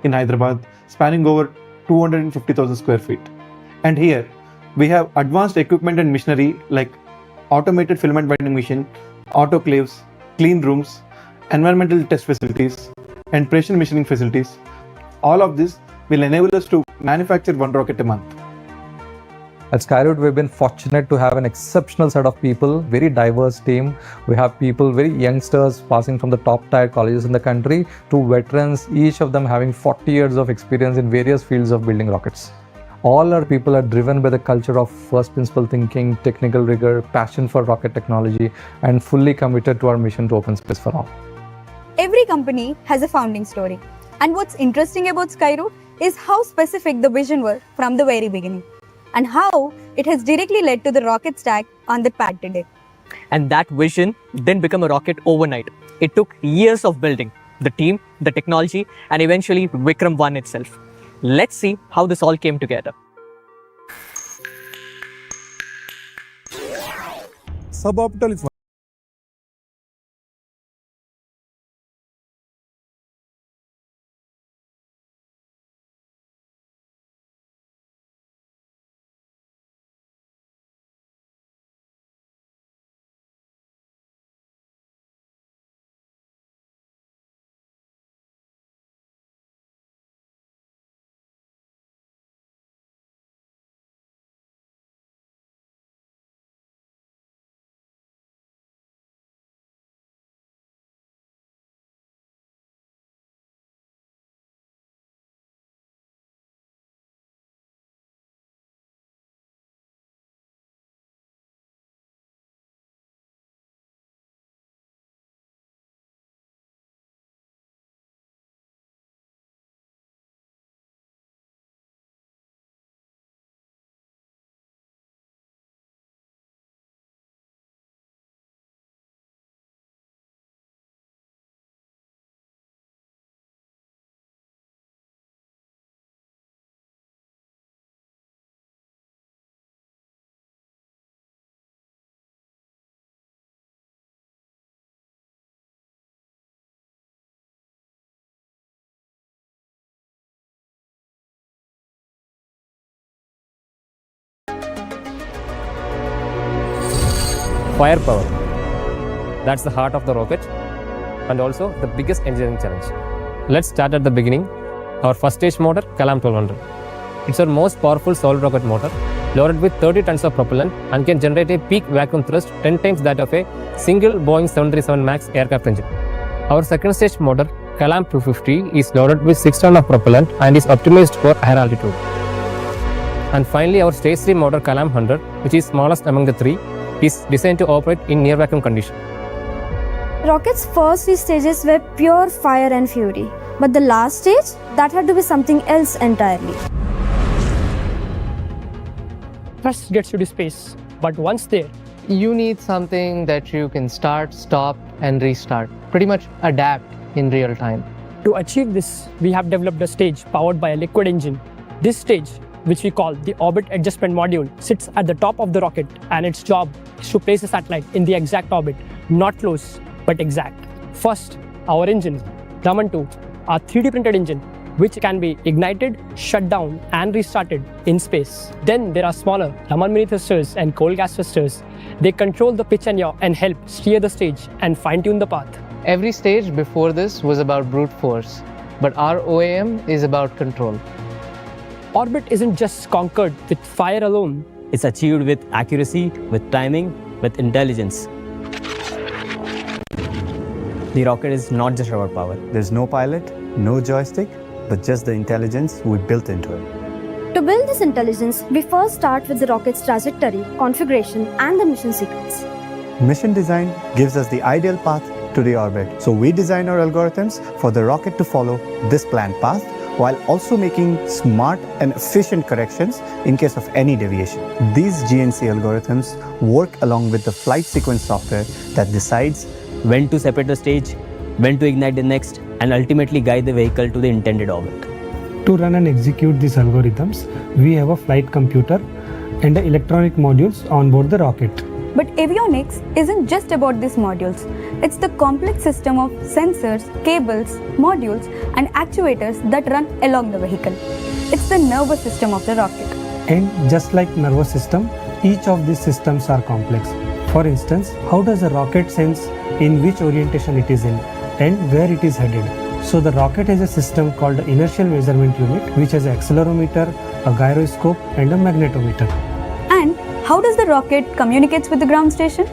in Hyderabad, spanning over 250,000 square feet. And here, we have advanced equipment and machinery like automated filament binding machine, autoclaves, clean rooms, environmental test facilities, and precision machining facilities. All of this will enable us to manufacture one rocket a month. At Skyroot, we've been fortunate to have an exceptional set of people, very diverse team. We have people, very youngsters passing from the top tier colleges in the country to veterans, each of them having 40 years of experience in various fields of building rockets. All our people are driven by the culture of first principle thinking, technical rigor, passion for rocket technology, and fully committed to our mission to open space for all. Every company has a founding story. And what's interesting about Skyroot is how specific the vision was from the very beginning, and how it has directly led to the rocket stack on the pad today. And that vision didn't become a rocket overnight. It took years of building the team, the technology, and eventually Vikram-1 itself. Let's see how this all came together. Suborbital is firepower. That's the heart of the rocket and also the biggest engineering challenge. Let's start at the beginning. Our first stage motor, Kalam 1200. It's our most powerful solid rocket motor, loaded with 30 tons of propellant and can generate a peak vacuum thrust 10 times that of a single Boeing 737 MAX aircraft engine. Our second stage motor, Kalam 250, is loaded with 6 tons of propellant and is optimized for higher altitude. And finally, our stage 3 motor, Kalam 100, which is smallest among the three, is designed to operate in near vacuum condition. Rocket's first three stages were pure fire and fury, but the last stage, that had to be something else entirely. Thrust gets you to space, but once there, you need something that you can start, stop, and restart. Pretty much adapt in real time. to achieve this, we have developed a stage powered by a liquid engine. This stage, which we call the Orbit Adjustment Module, sits at the top of the rocket, and its job is to place a satellite in the exact orbit, not close, but exact. First, our engine, Raman 2, our 3D printed engine, which can be ignited, shut down, and restarted in space. Then there are smaller Raman mini thrusters and cold gas thrusters. They control the pitch and yaw and help steer the stage and fine-tune the path. Every stage before this was about brute force, but our OAM is about control. Orbit isn't just conquered with fire alone. It's achieved with accuracy, with timing, with intelligence. The rocket is not just about power. There's no pilot, no joystick, but just the intelligence we built into it. To build this intelligence, we first start with the rocket's trajectory, configuration, and the mission sequence. Mission design gives us the ideal path to the orbit. So we design our algorithms for the rocket to follow this planned path, while also making smart and efficient corrections in case of any deviation. These GNC algorithms work along with the flight sequence software that decides When to separate the stage, when to ignite the next, and ultimately guide the vehicle to the intended orbit. To run and execute these algorithms, we have a flight computer and electronic modules on board the rocket. But avionics isn't just about these modules. It's the complex system of sensors, cables, modules, and actuators that run along the vehicle. It's the nervous system of the rocket. And just like nervous system, each of these systems are complex. For instance, how does a rocket sense in which orientation it is in and where it is headed? So the rocket has a system called the inertial measurement unit, which has an accelerometer, a gyroscope, and a magnetometer. And how does the rocket communicate with the ground station?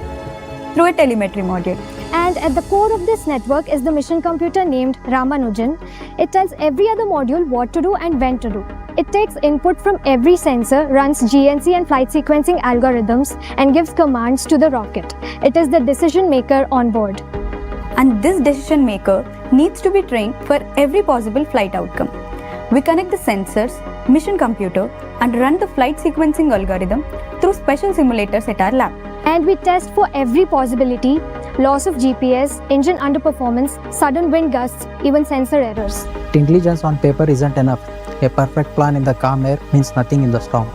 Through a telemetry module. And at the core of this network is the mission computer named Ramanujan. It tells every other module what to do and when to do. It takes input from every sensor, runs GNC and flight sequencing algorithms, and gives commands to the rocket. It is the decision maker on board. And this decision maker needs to be trained for every possible flight outcome. We connect the sensors, mission computer, and run the flight sequencing algorithm through special simulators at our lab. And we test for every possibility: loss of GPS, engine underperformance, sudden wind gusts, even sensor errors. Intelligence on paper isn't enough. A perfect plan in the calm air means nothing in the storm.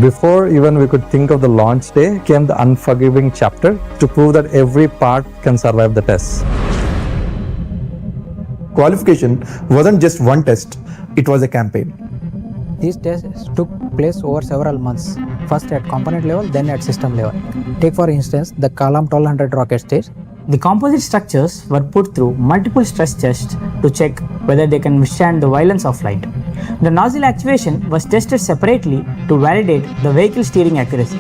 Before even we could think of the launch day came the unforgiving chapter to prove that every part can survive the test. Qualification wasn't just one test, it was a campaign. These tests took place over several months, first at component level, then at system level. Take for instance the Kalam 1200 rocket stage. The composite structures were put through multiple stress tests to check whether they can withstand the violence of flight. The nozzle actuation was tested separately to validate the vehicle steering accuracy.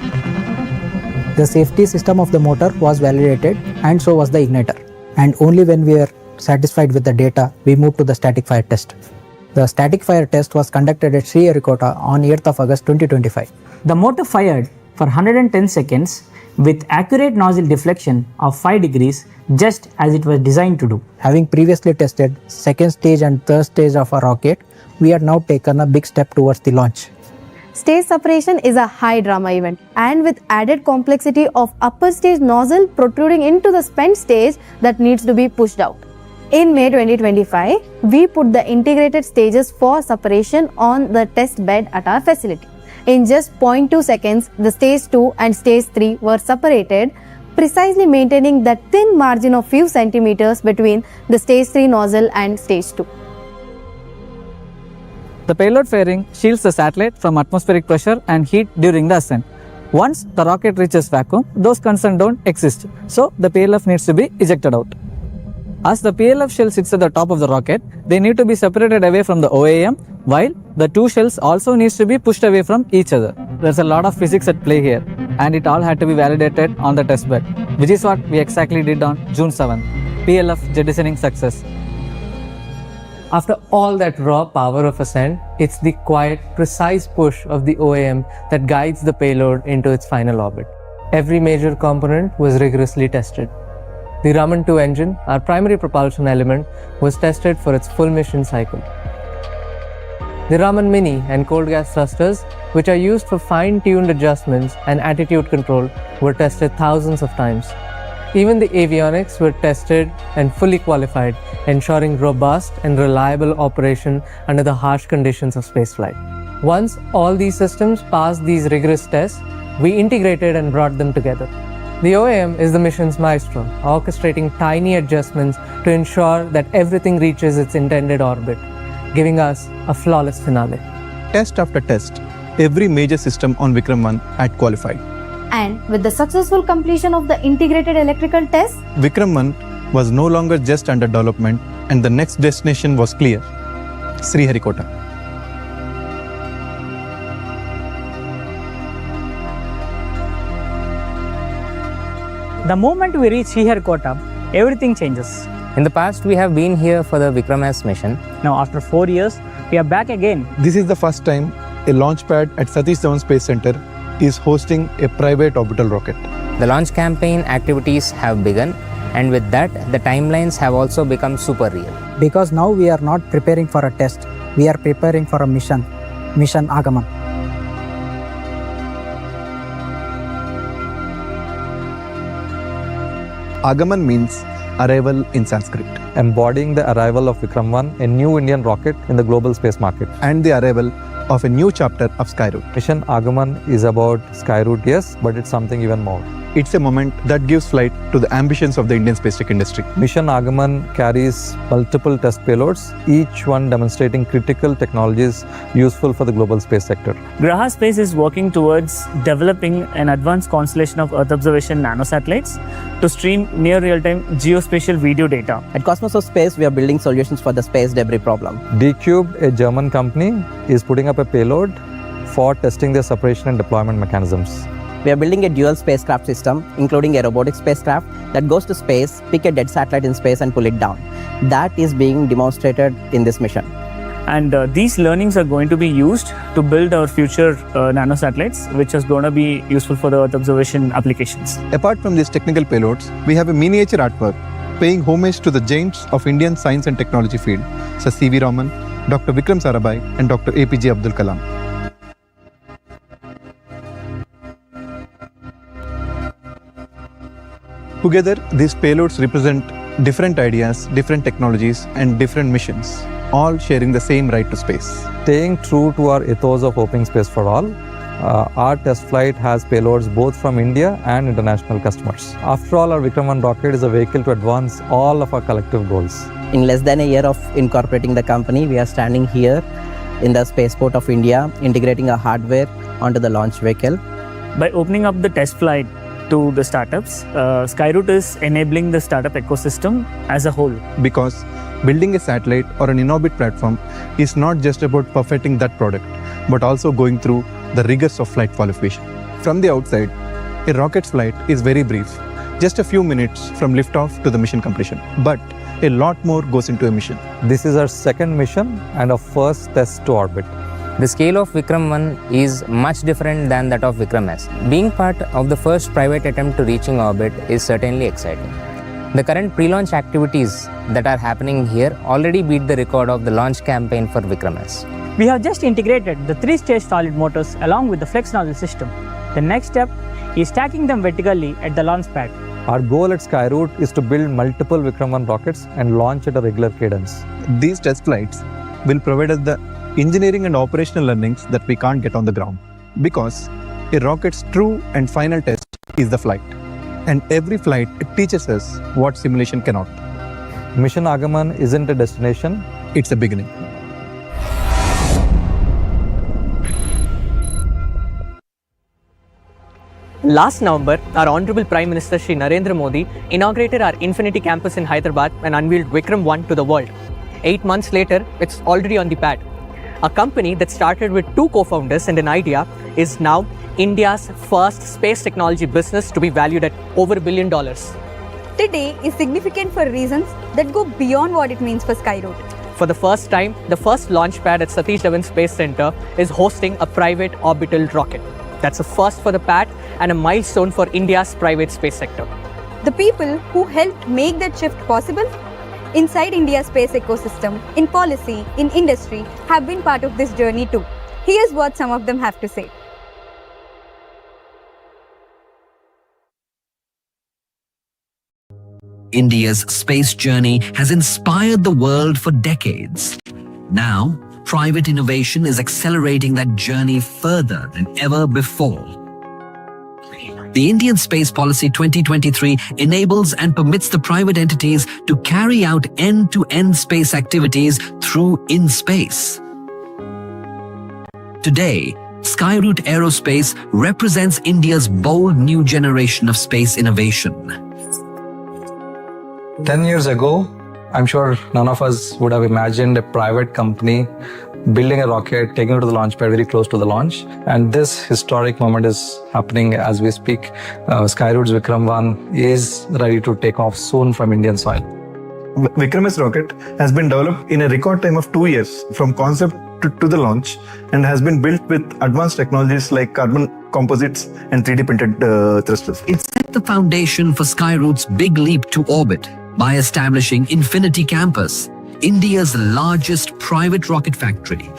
The safety system of the motor was validated, and so was the igniter. And only when we were satisfied with the data, we moved to the static fire test. The static fire test was conducted at Sriharikota on 8th of August 2025. The motor fired for 110 seconds with accurate nozzle deflection of 5 degrees, just as it was designed to do. Having previously tested second stage and third stage of a rocket, we had now taken a big step towards the launch. Stage separation is a high drama event, and with added complexity of upper stage nozzle protruding into the spent stage that needs to be pushed out. In May 2025, we put the integrated stages for separation on the test bed at our facility. In just 0.2 seconds, the stage 2 and stage 3 were separated, precisely maintaining that thin margin of few centimeters between the stage 3 nozzle and stage 2. The payload fairing shields the satellite from atmospheric pressure and heat during the ascent. Once the rocket reaches vacuum, those concerns don't exist, so the PLF needs to be ejected out. As the PLF shell sits at the top of the rocket, they need to be separated away from the OAM, while the two shells also needs to be pushed away from each other. There's a lot of physics at play here, and it all had to be validated on the test bed, which is what we exactly did on June 7th. PLF jettisoning success. After all that raw power of ascent, it's the quiet, precise push of the OAM that guides the payload into its final orbit. Every major component was rigorously tested. The Raman 2 engine, our primary propulsion element, was tested for its full mission cycle. The Raman Mini and cold gas thrusters, which are used for fine-tuned adjustments and attitude control, were tested thousands of times. Even the avionics were tested and fully qualified, ensuring robust and reliable operation under the harsh conditions of spaceflight. Once all these systems passed these rigorous tests, we integrated and brought them together. The OAM is the mission's maestro, orchestrating tiny adjustments to ensure that everything reaches its intended orbit, giving us a flawless finale. Test after test, every major system on Vikram-1 had qualified. And with the successful completion of the integrated electrical test, Vikram-1 was no longer just under development, and the next destination was clear: Sriharikota. The moment we reach Sriharikota, everything changes. In the past, we have been here for the Vikram S mission. Now, after 4 years, we are back again. This is the first time a launch pad at Satish Dhawan Space Center is hosting a private orbital rocket. The launch campaign activities have begun, and with that, the timelines have also become super real. Because now we are not preparing for a test, we are preparing for a mission Aagaman. Aagaman means arrival in Sanskrit, Embodying the arrival of Vikram-1, a new Indian rocket in the global space market. and the arrival of a new chapter of Skyroot. Mission Aagaman is about Skyroot, yes, but it's something even more. It's a moment that gives flight to the ambitions of the Indian space tech industry. Mission Aagaman carries multiple test payloads, each one demonstrating critical technologies useful for the global space sector. Graha Space is working towards developing an advanced constellation of Earth observation nanosatellites to stream near real-time geospatial video data. At Cosmos of Space, we are building solutions for the space debris problem. D-Cubed, a German company, is putting up a payload for testing their separation and deployment mechanisms. We are building a dual spacecraft system, including a robotic spacecraft that goes to space, pick a dead satellite in space and pull it down. That is being demonstrated in this mission. And these learnings are going to be used to build our future nanosatellites, which is going to be useful for the Earth observation applications. Apart from these technical payloads, we have a miniature artwork paying homage to the giants of Indian science and technology field, such as C.V. Raman, Dr. Vikram Sarabhai and Dr. APJ Abdul Kalam. Together, these payloads represent different ideas, different technologies, and different missions, all sharing the same right to space. Staying true to our ethos of open space for all, our test flight has payloads both from India and international customers. After all, our Vikram-1 rocket is a vehicle to advance all of our collective goals. In less than a year of incorporating the company, we are standing here in the spaceport of India, integrating our hardware onto the launch vehicle. By opening up the test flight to the startups, Skyroot is enabling the startup ecosystem as a whole. Because building a satellite or an in-orbit platform is not just about perfecting that product, but also going through the rigors of flight qualification. From the outside, a rocket's flight is very brief, just a few minutes from liftoff to the mission completion. But a lot more goes into a mission. This is our second mission and our first test to orbit. The scale of Vikram-1 is much different than that of Vikram-S. Being part of the first private attempt to reaching orbit is certainly exciting. The current pre-launch activities that are happening here already beat the record of the launch campaign for Vikram-S. We have just integrated the 3-stage solid motors along with the flex nozzle system. The next step is stacking them vertically at the launch pad. Our goal at Skyroot is to build multiple Vikram-1 rockets and launch at a regular cadence. These test flights will provide us the engineering and operational learnings that we can't get on the ground. Because a rocket's true and final test is the flight. And every flight teaches us what simulation cannot. Mission Aagaman isn't a destination, it's a beginning. Last November, our Honorable Prime Minister Shri Narendra Modi inaugurated our Infinity Campus in Hyderabad and unveiled Vikram-1 to the world. 8 months later, it's already on the pad. A company that started with 2 co-founders and an idea is now India's first space technology business to be valued at over $1 billion. Today is significant for reasons that go beyond what it means for Skyroot. For the first time, the first launch pad at Satish Dhawan Space Center is hosting a private orbital rocket. That's a first for the pad and a milestone for India's private space sector. The people who helped make that shift possible inside India's space ecosystem, in policy, in industry, have been part of this journey too. Here's what some of them have to say. India's space journey has inspired the world for decades. Now, private innovation is accelerating that journey further than ever before. The Indian Space Policy 2023 enables and permits the private entities to carry out end-to-end space activities through in-space. Today, Skyroot Aerospace represents India's bold new generation of space innovation. 10 years ago, I'm sure none of us would have imagined a private company building a rocket, taking it to the launch pad very close to the launch. And this historic moment is happening as we speak. Skyroot's Vikram-1 is ready to take off soon from Indian soil. Vikram-S rocket has been developed in a record time of 2 years from concept to the launch and has been built with advanced technologies like carbon composites and 3D printed thrusters. It set the foundation for Skyroot's big leap to orbit by establishing Infinity Campus, India's largest private rocket factory.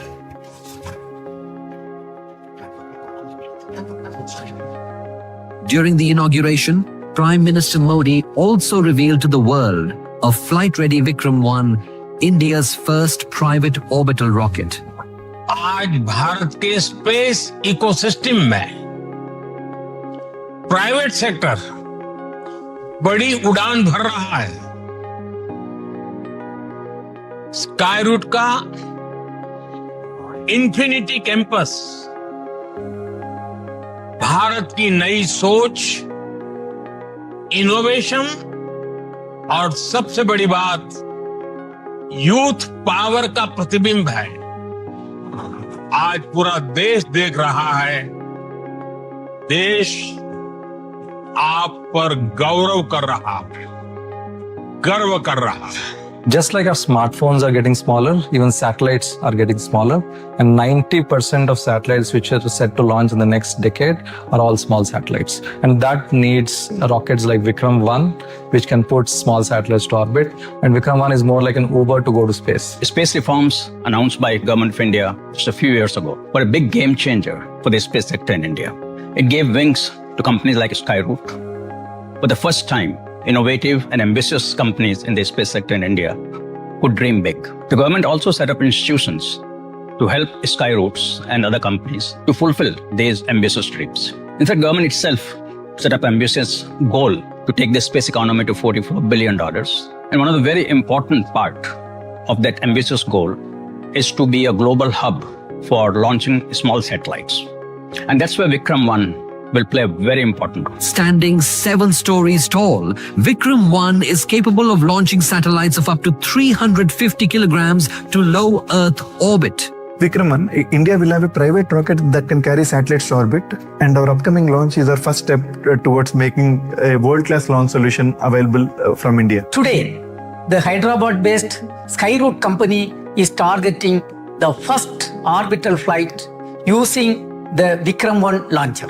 During the inauguration, Prime Minister Modi also revealed to the world a flight-ready Vikram-1, India's first private orbital rocket. आज भारत के space ecosystem में private sector बड़ी उड़ान भर रहा है। Skyroot का infinity campus Bharat की नई सोच, इनोवेशन और सबसे बड़ी बात यूथ पावर का प्रतिबिंब है। आज पूरा देश देख रहा है, देश आप पर गौरव कर रहा है, गर्व कर रहा है। Just like our smartphones are getting smaller, even satellites are getting smaller. And 90% of satellites which are set to launch in the next decade are all small satellites. And that needs rockets like Vikram-1, which can put small satellites to orbit. And Vikram-1 is more like an Uber to go to space. Space reforms announced by Government of India just a few years ago were a big game changer for the space sector in India. It gave wings to companies like Skyroot. For the first time, innovative and ambitious companies in the space sector in India could dream big. The government also set up institutions to help Skyroots and other companies to fulfill these ambitious dreams. In fact, government itself set up ambitious goal to take the space economy to $44 billion. And one of the very important part of that ambitious goal is to be a global hub for launching small satellites. And that's where Vikram-1 will play a very important role. Standing 7 stories tall, Vikram-1 is capable of launching satellites of up to 350 kilograms to low Earth orbit. Vikram-1, India will have a private rocket that can carry satellites to orbit, and our upcoming launch is our first step towards making a world-class launch solution available from India. Today, the Hyderabad-based Skyroot company is targeting the first orbital flight using the Vikram-1 launcher.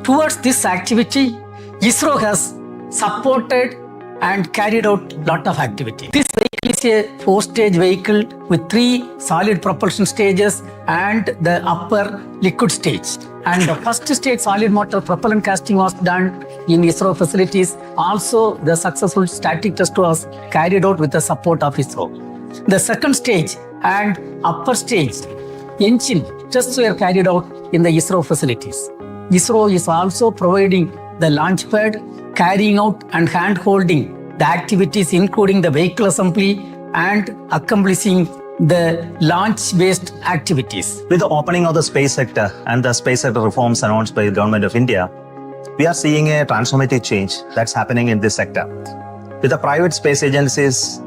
Towards this activity, ISRO has supported and carried out a lot of activity. This vehicle is a 4-stage vehicle with 3 solid propulsion stages and the upper liquid stage. And the first stage solid motor propellant casting was done in ISRO facilities. Also, the successful static test was carried out with the support of ISRO. The second stage and upper stage engine tests were carried out in the ISRO facilities. ISRO is also providing the launch pad, carrying out and hand-holding the activities including the vehicle assembly and accomplishing the launch-based activities. With the opening of the space sector and the space sector reforms announced by the Government of India, we are seeing a transformative change that's happening in this sector. With the private space agencies,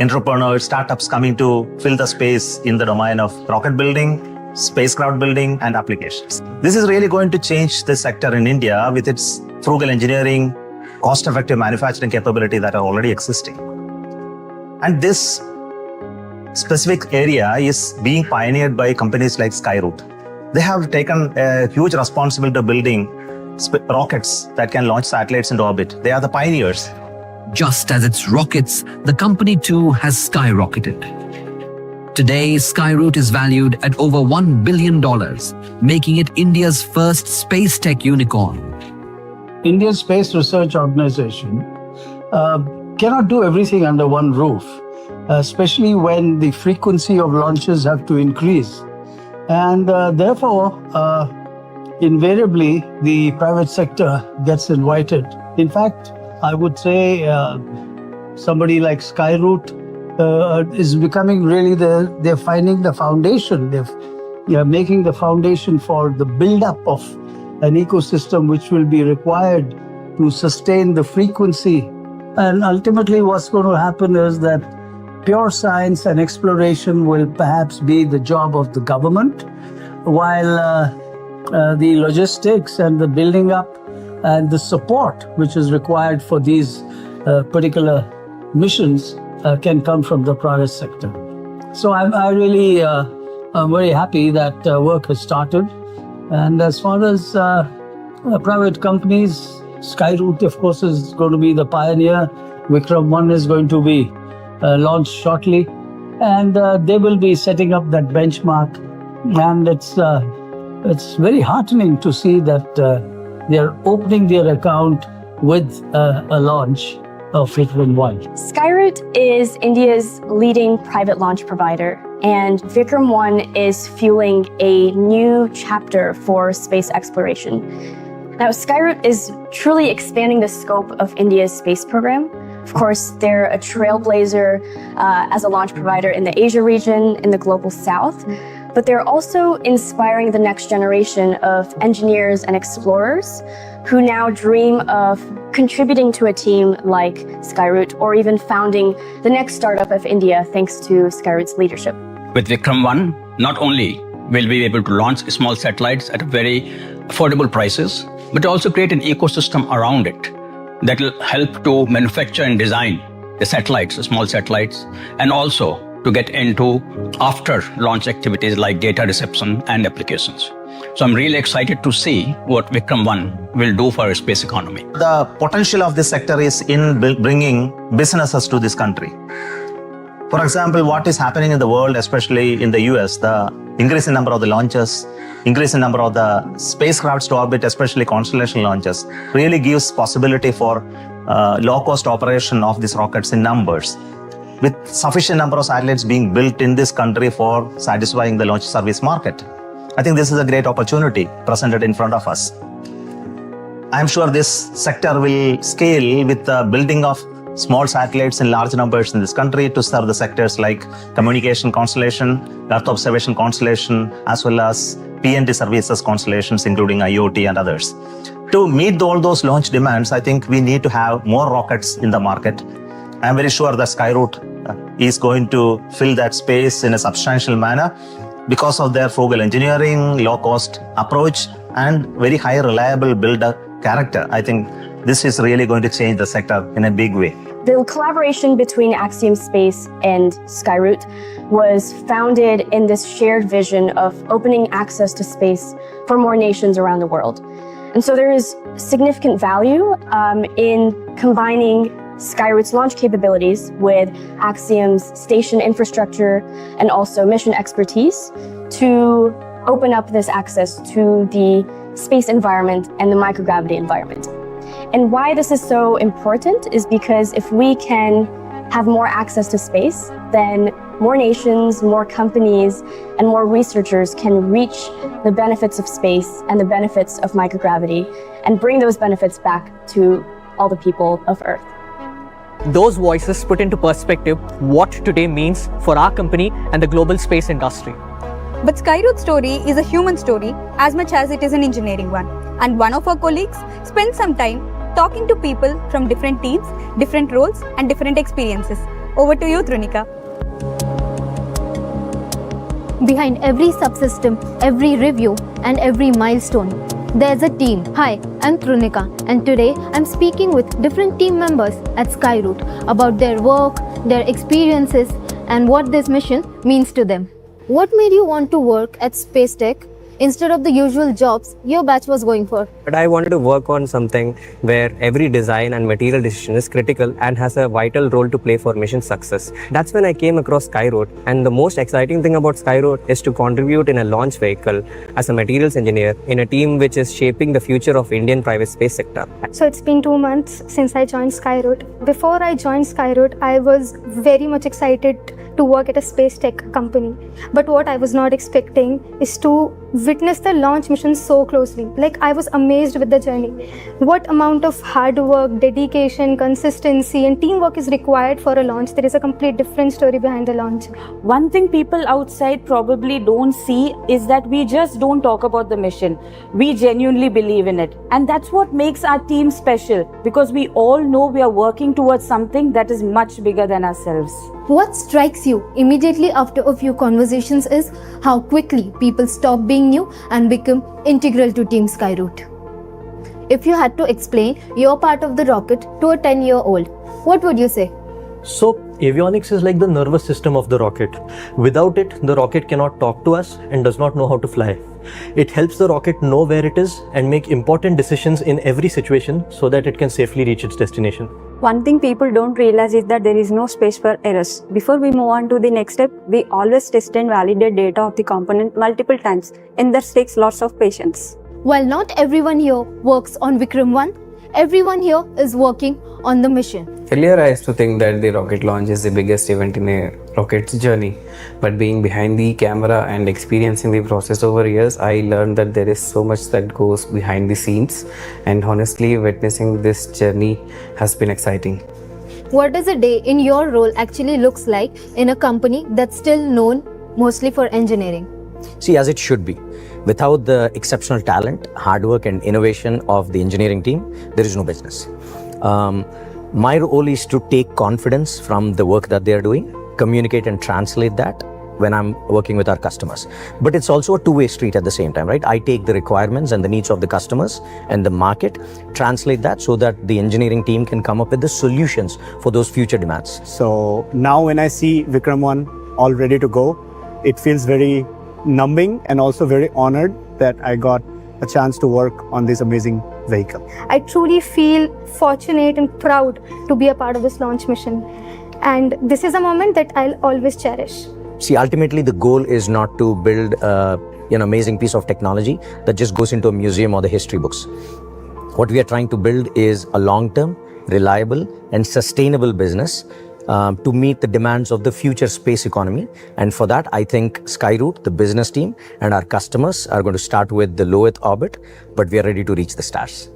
entrepreneurs, startups coming to fill the space in the domain of rocket building, spacecraft building and applications. This is really going to change the sector in India with its frugal engineering, cost-effective manufacturing capability that are already existing. And this specific area is being pioneered by companies like Skyroot. They have taken a huge responsibility of building rockets that can launch satellites into orbit. They are the pioneers. Just as its rockets, the company too has skyrocketed. Today, Skyroot is valued at over $1 billion, making it India's first space tech unicorn. Indian Space Research Organization cannot do everything under one roof, especially when the frequency of launches have to increase. And therefore, invariably, the private sector gets invited. In fact, I would say somebody like Skyroot is becoming really they're finding the foundation. They're making the foundation for the build-up of an ecosystem which will be required to sustain the frequency. And ultimately what's going to happen is that pure science and exploration will perhaps be the job of the government, while the logistics and the building up and the support which is required for these particular missions can come from the private sector. So I'm very happy that work has started. And as far as private companies, Skyroot, of course, is going to be the pioneer. Vikram-1 is going to be launched shortly. And they will be setting up that benchmark. And it's very heartening to see that they're opening their account with a launch of Vikram-1. Skyroot is India's leading private launch provider, and Vikram-1 is fueling a new chapter for space exploration. Now, Skyroot is truly expanding the scope of India's space program. Of course, they're a trailblazer as a launch provider in the Asia region, in the global south, but they're also inspiring the next generation of engineers and explorers who now dream of contributing to a team like Skyroot or even founding the next startup of India thanks to Skyroot's leadership. With Vikram-1, not only will we be able to launch small satellites at very affordable prices, but also create an ecosystem around it that will help to manufacture and design the satellites, the small satellites, and also to get into after-launch activities like data reception and applications. So I'm really excited to see what Vikram-1 will do for our space economy. The potential of this sector is in bringing businesses to this country. For example, what is happening in the world, especially in the US, the increasing number of the launches, increasing number of the spacecrafts to orbit, especially constellation launches, really gives possibility for low-cost operation of these rockets in numbers. With sufficient number of satellites being built in this country for satisfying the launch service market, I think this is a great opportunity presented in front of us. I'm sure this sector will scale with the building of small satellites in large numbers in this country to serve the sectors like communication constellation, Earth observation constellation, as well as PNT services constellations, including IoT and others. To meet all those launch demands, I think we need to have more rockets in the market. I'm very sure that Skyroot is going to fill that space in a substantial manner because of their frugal engineering, low-cost approach, and very high reliable builder character. I think this is really going to change the sector in a big way. The collaboration between Axiom Space and Skyroot was founded in this shared vision of opening access to space for more nations around the world. And so there is significant value in combining Skyroot's launch capabilities with Axiom's station infrastructure and also mission expertise to open up this access to the space environment and the microgravity environment. And why this is so important is because if we can have more access to space, then more nations, more companies, and more researchers can reach the benefits of space and the benefits of microgravity and bring those benefits back to all the people of Earth. Those voices put into perspective what today means for our company and the global space industry. But Skyroot's story is a human story as much as it is an engineering one. And one of our colleagues spent some time talking to people from different teams, different roles, and different experiences. Over to you, Trunika. Behind every subsystem, every review, and every milestone, there's a team. Hi, I'm Trunika, and today I'm speaking with different team members at Skyroot about their work, their experiences, and what this mission means to them. What made you want to work at Space Tech instead of the usual jobs your batch was going for? But I wanted to work on something where every design and material decision is critical and has a vital role to play for mission success. That's when I came across Skyroot, and the most exciting thing about Skyroot is to contribute in a launch vehicle as a materials engineer in a team which is shaping the future of Indian private space sector. So it's been 2 months since I joined Skyroot. Before I joined Skyroot, I was very much excited to work at a space tech company. But what I was not expecting is to witness the launch mission so closely. Like, I was amazed with the journey. What amount of hard work, dedication, consistency, and teamwork is required for a launch. There is a complete different story behind the launch. One thing people outside probably don't see is that we just don't talk about the mission. We genuinely believe in it. And that's what makes our team special, because we all know we are working towards something that is much bigger than ourselves. What strikes you immediately after a few conversations is how quickly people stop being new and become integral to Team Skyroot. If you had to explain your part of the rocket to a 10-year-old, what would you say? So, avionics is like the nervous system of the rocket. Without it, the rocket cannot talk to us and does not know how to fly. It helps the rocket know where it is and make important decisions in every situation so that it can safely reach its destination. One thing people don't realize is that there is no space for errors. Before we move on to the next step, we always test and validate data of the component multiple times, and that takes lots of patience. While not everyone here works on Vikram-1, everyone here is working on the mission. Earlier, I used to think that the rocket launch is the biggest event in a rocket's journey. But being behind the camera and experiencing the process over years, I learned that there is so much that goes behind the scenes. And honestly, witnessing this journey has been exciting. What does a day in your role actually looks like in a company that's still known mostly for engineering? See, as it should be. Without the exceptional talent, hard work and innovation of the engineering team, there is no business. My role is to take confidence from the work that they are doing, communicate and translate that when I'm working with our customers. But it's also a two-way street at the same time, right? I take the requirements and the needs of the customers and the market, translate that so that the engineering team can come up with the solutions for those future demands. So now when I see Vikram-1 all ready to go, it feels very numbing and also very honored that I got a chance to work on this amazing vehicle. I truly feel fortunate and proud to be a part of this launch mission. And this is a moment that I'll always cherish. See, ultimately the goal is not to build an amazing piece of technology that just goes into a museum or the history books. What we are trying to build is a long-term, reliable and sustainable business to meet the demands of the future space economy. And for that, I think Skyroot, the business team and our customers are going to start with the low Earth orbit, but we are ready to reach the stars.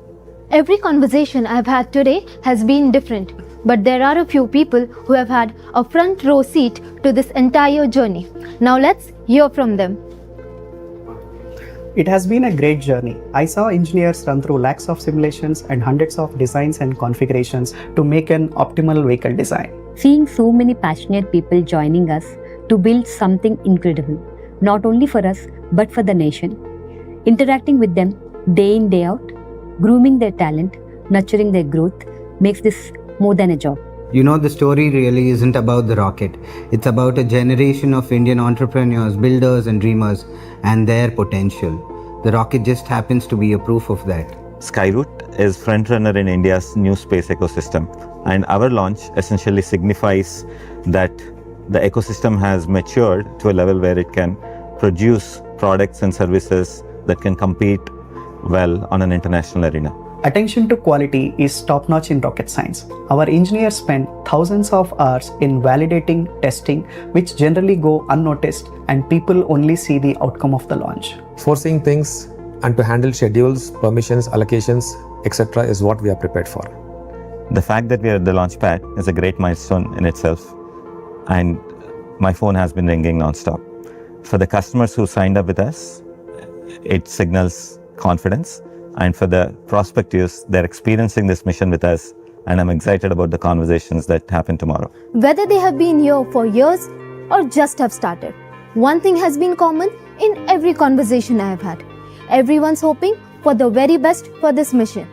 Every conversation I've had today has been different, but there are a few people who have had a front row seat to this entire journey. Now let's hear from them. It has been a great journey. I saw engineers run through lakhs of simulations and hundreds of designs and configurations to make an optimal vehicle design. Seeing so many passionate people joining us to build something incredible, not only for us, but for the nation. Interacting with them day in, day out, grooming their talent, nurturing their growth, makes this more than a job. You know, the story really isn't about the rocket. It's about a generation of Indian entrepreneurs, builders and dreamers and their potential. The rocket just happens to be a proof of that. Skyroot is frontrunner in India's new space ecosystem, and our launch essentially signifies that the ecosystem has matured to a level where it can produce products and services that can compete well on an international arena. Attention to quality is top-notch in rocket science. Our engineers spend thousands of hours in validating, testing, which generally go unnoticed, and people only see the outcome of the launch. Foreseeing things and to handle schedules, permissions, allocations, etc. is what we are prepared for. The fact that we are at the launch pad is a great milestone in itself, and my phone has been ringing non-stop. For the customers who signed up with us, it signals confidence, and for the prospectives, they're experiencing this mission with us, and I'm excited about the conversations that happen tomorrow. Whether they have been here for years or just have started, one thing has been common in every conversation I have had. Everyone's hoping for the very best for this mission.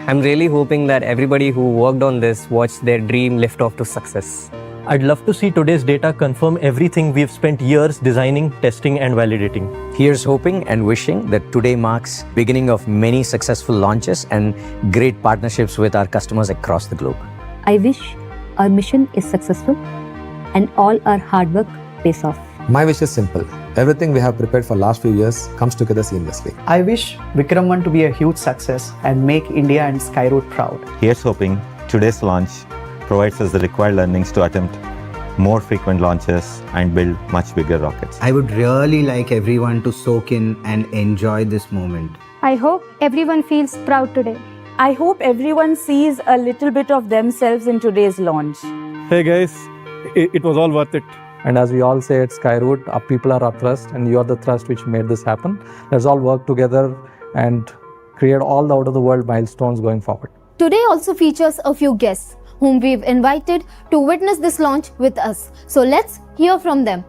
I'm really hoping that everybody who worked on this watched their dream lift off to success. I'd love to see today's data confirm everything we've spent years designing, testing and validating. Here's hoping and wishing that today marks beginning of many successful launches and great partnerships with our customers across the globe. I wish our mission is successful and all our hard work pays off. My wish is simple. Everything we have prepared for last few years comes together seamlessly. I wish Vikram-1 to be a huge success and make India and Skyroot proud. Here's hoping today's launch provides us the required learnings to attempt more frequent launches and build much bigger rockets. I would really like everyone to soak in and enjoy this moment. I hope everyone feels proud today. I hope everyone sees a little bit of themselves in today's launch. Hey guys, it was all worth it. And as we all say at Skyroot, our people are our thrust and you are the thrust which made this happen. Let's all work together and create all the out-of-the-world milestones going forward. Today also features a few guests whom we've invited to witness this launch with us. So let's hear from them.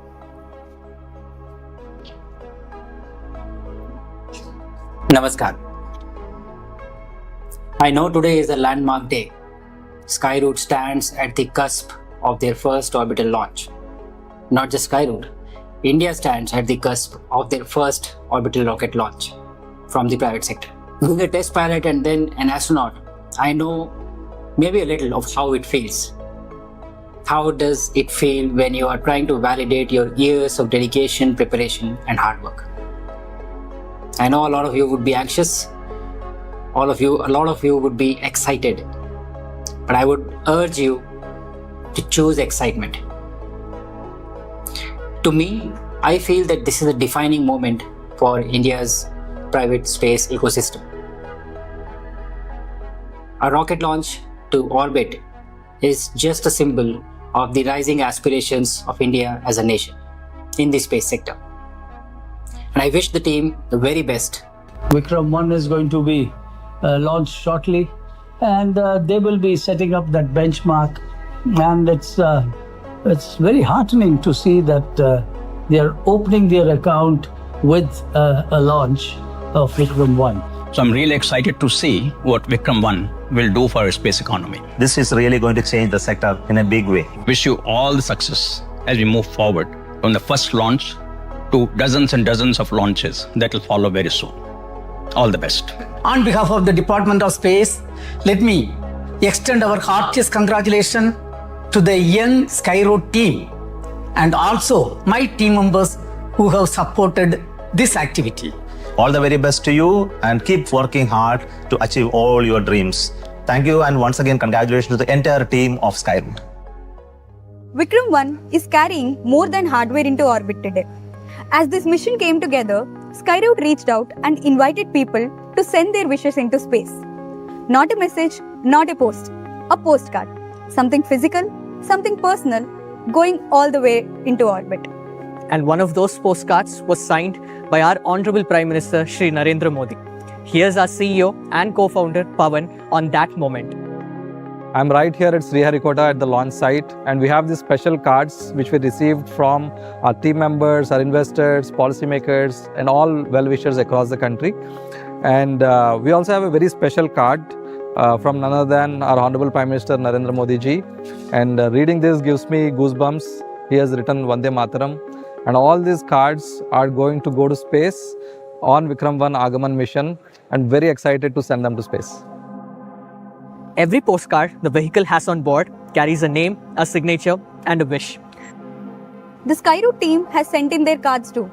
Namaskar. I know today is a landmark day. Skyroot stands at the cusp of their first orbital launch. Not just Skyroot, India stands at the cusp of their first orbital rocket launch from the private sector. Being a test pilot and then an astronaut, I know maybe a little of how it feels. How does it feel when you are trying to validate your years of dedication, preparation, and hard work? I know a lot of you would be anxious, a lot of you would be excited. But I would urge you to choose excitement. To me, I feel that this is a defining moment for India's private space ecosystem. A rocket launch to orbit is just a symbol of the rising aspirations of India as a nation in the space sector. And I wish the team the very best. Vikram-1 is going to be launched shortly, and they will be setting up that benchmark. And it's very heartening to see that they are opening their account with a launch of Vikram-1. So I'm really excited to see what Vikram-1 will do for our space economy. This is really going to change the sector in a big way. Wish you all the success as we move forward from the first launch to dozens and dozens of launches that will follow very soon. All the best. On behalf of the Department of Space, let me extend our heartiest congratulations to the young Skyroot team and also my team members who have supported this activity. All the very best to you, and keep working hard to achieve all your dreams. Thank you, and once again congratulations to the entire team of Skyroot. Vikram-1 is carrying more than hardware into orbit today. As this mission came together, Skyroot reached out and invited people to send their wishes into space. Not a message, not a post, a postcard. Something physical, something personal, going all the way into orbit. And one of those postcards was signed by our Honorable Prime Minister Shri Narendra Modi. Here's our CEO and co-founder Pawan on that moment. I'm right here at Sriharikota at the launch site, and we have these special cards which we received from our team members, our investors, policymakers, and all well-wishers across the country. And we also have a very special card from none other than our Honorable Prime Minister Narendra Modi ji. And reading this gives me goosebumps. He has written Vande Mataram. And all these cards are going to go to space on Vikram-1 Aagaman mission, and very excited to send them to space. Every postcard the vehicle has on board carries a name, a signature, and a wish. The Skyroot team has sent in their cards too.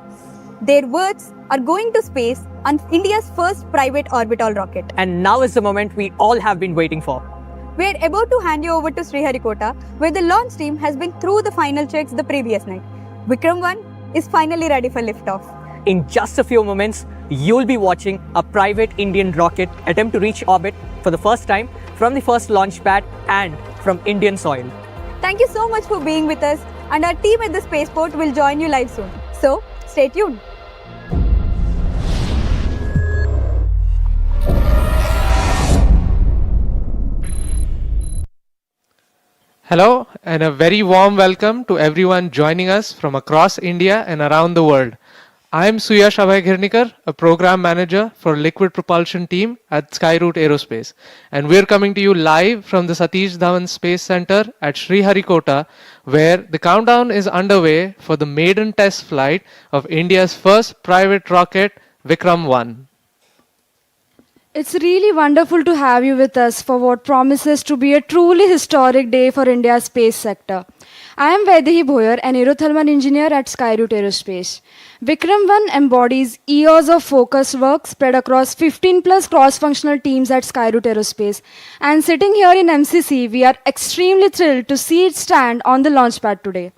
Their words are going to space on India's first private orbital rocket. And now is the moment we all have been waiting for. We are about to hand you over to Sriharikota, where the launch team has been through the final checks the previous night. Vikram-1 is finally ready for liftoff. In just a few moments, you'll be watching a private Indian rocket attempt to reach orbit for the first time from the first launch pad and from Indian soil. Thank you so much for being with us, and our team at the spaceport will join you live soon. So, stay tuned. Hello and a very warm welcome to everyone joining us from across India and around the world. I am Suyash Abhay-Ghirnikar, a program manager for liquid propulsion team at Skyroot Aerospace, and we're coming to you live from the Satish Dhawan Space Center at Sriharikota, where the countdown is underway for the maiden test flight of India's first private rocket, Vikram-1. It's really wonderful to have you with us for what promises to be a truly historic day for India's space sector. I am Vaidehi Bhoyer, an aerothermal engineer at Skyroot Aerospace. Vikram-1 embodies years of focused work spread across 15 plus cross-functional teams at Skyroot Aerospace. And sitting here in MCC, we are extremely thrilled to see it stand on the launch pad today.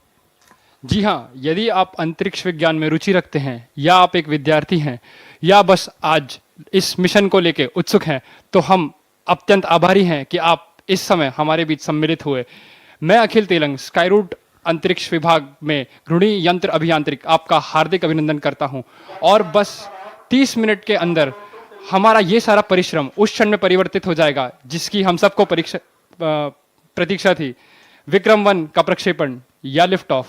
जी हाँ, यदि आप अंतरिक्ष विज्ञान में रुचि रखते हैं या आप एक विद्यार्थी हैं या बस आज इस मिशन को लेके उत्सुक हैं, तो हम अत्यंत आभारी हैं कि आप इस समय हमारे बीच सम्मिलित हुए। मैं अखिल तेलंग, स्काईरूट अंतरिक्ष विभाग में घूर्णी यंत्र अभियांत्रिक आपका हार्दिक अभिनंदन करता हूं। और बस 30 मिनट के अंदर हमारा ये सारा परिश्रम उस क्षण में परिवर्तित हो जाएगा जिसकी हम सबको प्रतीक्षा थी, विक्रम-1 का प्रक्षेपण या लिफ्ट ऑफ।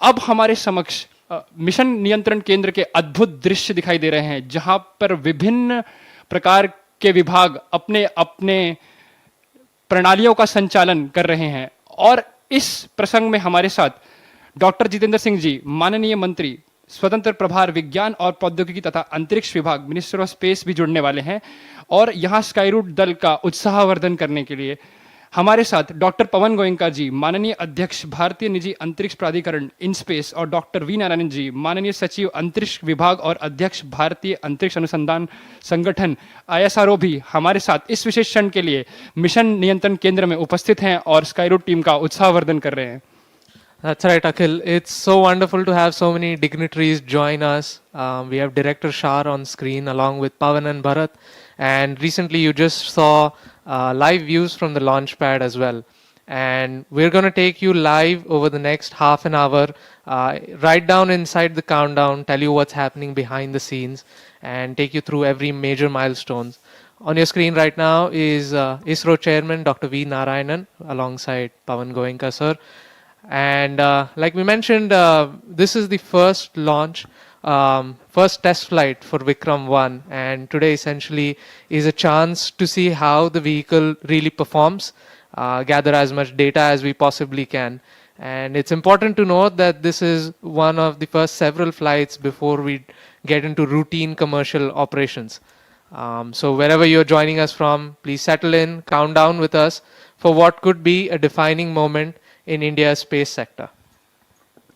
अब हमारे समक्ष मिशन नियंत्रण केंद्र के अद्भुत दृश्य दिखाई दे रहे हैं, जहां पर विभिन्न प्रकार के विभाग अपने अपने प्रणालियों का संचालन कर रहे हैं। और इस प्रसंग में हमारे साथ डॉक्टर जितेंद्र सिंह जी, माननीय मंत्री स्वतंत्र प्रभार विज्ञान और प्रौद्योगिकी तथा अंतरिक्ष विभाग, मिनिस्टर ऑफ स्पेस, भी जुड़ने वाले हैं और यहाँ स्काईरूट दल का उत्साहवर्धन करने के लिए हमारे साथ डॉक्टर पवन गोयंका जी, माननीय अध्यक्ष भारतीय निजी अंतरिक्ष प्राधिकरण इन स्पेस, और डॉक्टर वी नारायण जी, माननीय सचिव अंतरिक्ष विभाग और अध्यक्ष भारतीय अंतरिक्ष अनुसंधान संगठन ISRO भी हमारे साथ इस विशेष क्षण के लिए मिशन नियंत्रण केंद्र में उपस्थित हैं और स्काईरूट टीम का उत्साहवर्धन कर रहे हैं। That's right, Akhil. It's so wonderful to have so many dignitaries join us. We have Director Shah on screen along with Pavan and Bharat. And recently you just saw live views from the launch pad as well. And we're going to take you live over the next half an hour, right down inside the countdown, tell you what's happening behind the scenes, and take you through every major milestones. On your screen right now is ISRO Chairman Dr. V. Narayanan alongside Pavan Goenka, sir. And like we mentioned, this is the first launch, first test flight for Vikram-1, and today essentially is a chance to see how the vehicle really performs, gather as much data as we possibly can. And it's important to note that this is one of the first several flights before we get into routine commercial operations. So wherever you're joining us from, please settle in, count down with us for what could be a defining moment in India's space sector.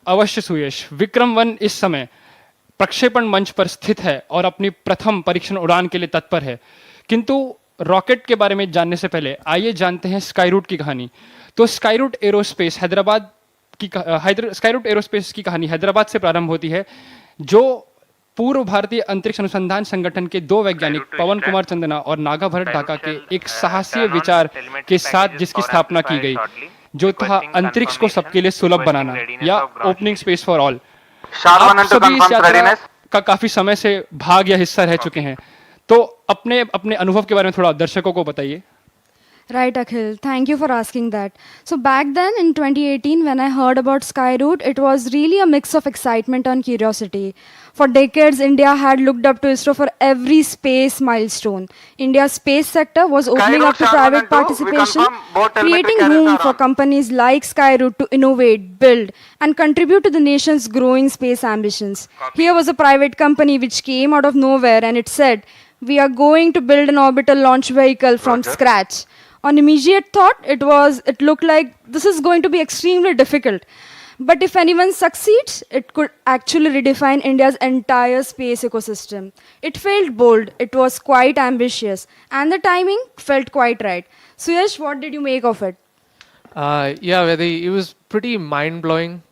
अवश्य सुयश, विक्रम-1 इस समय प्रक्षेपण मंच पर स्थित है और अपनी प्रथम परीक्षण उड़ान के लिए तत्पर है। किंतु रॉकेट के बारे में जानने से पहले आइए जानते हैं स्काईरूट की कहानी। तो स्काईरूट एरोस्पेस की कहानी हैदराबाद से प्रारंभ होती है, जो पूर्व भारतीय अंतरिक्ष अनुसंधान संगठन के दो वैज्ञानिक पवन कुमार चंदना और नागा भरत ढाका के एक साहसी विचार के साथ जिसकी स्थापना की गई, जो था अंतरिक्ष को सबके लिए सुलभ बनाना या ओपनिंग स्पेस फॉर ऑल। आप सभी इस यात्रा का काफी समय से भाग या हिस्सा रह चुके हैं, तो अपने अपने अनुभव के बारे में थोड़ा दर्शकों को बताइए। Right, Akhil. Thank you for asking that. So back then in 2018, when I heard about Skyroot, it was really a mix of excitement and curiosity. For decades, India had looked up to ISRO for every space milestone. India's space sector was opening up to private participation, creating room for companies like Skyroot to innovate, build, and contribute to the nation's growing space ambitions. Here was a private company which came out of nowhere and it said, "We are going to build an orbital launch vehicle from scratch." On immediate thought, it looked like this is going to be extremely difficult. But if anyone succeeds, it could actually redefine India's entire space ecosystem. It felt bold, it was quite ambitious, and the timing felt quite right. Suyash, what did you make of it? Yeah, Vedi, it was pretty mind-blowing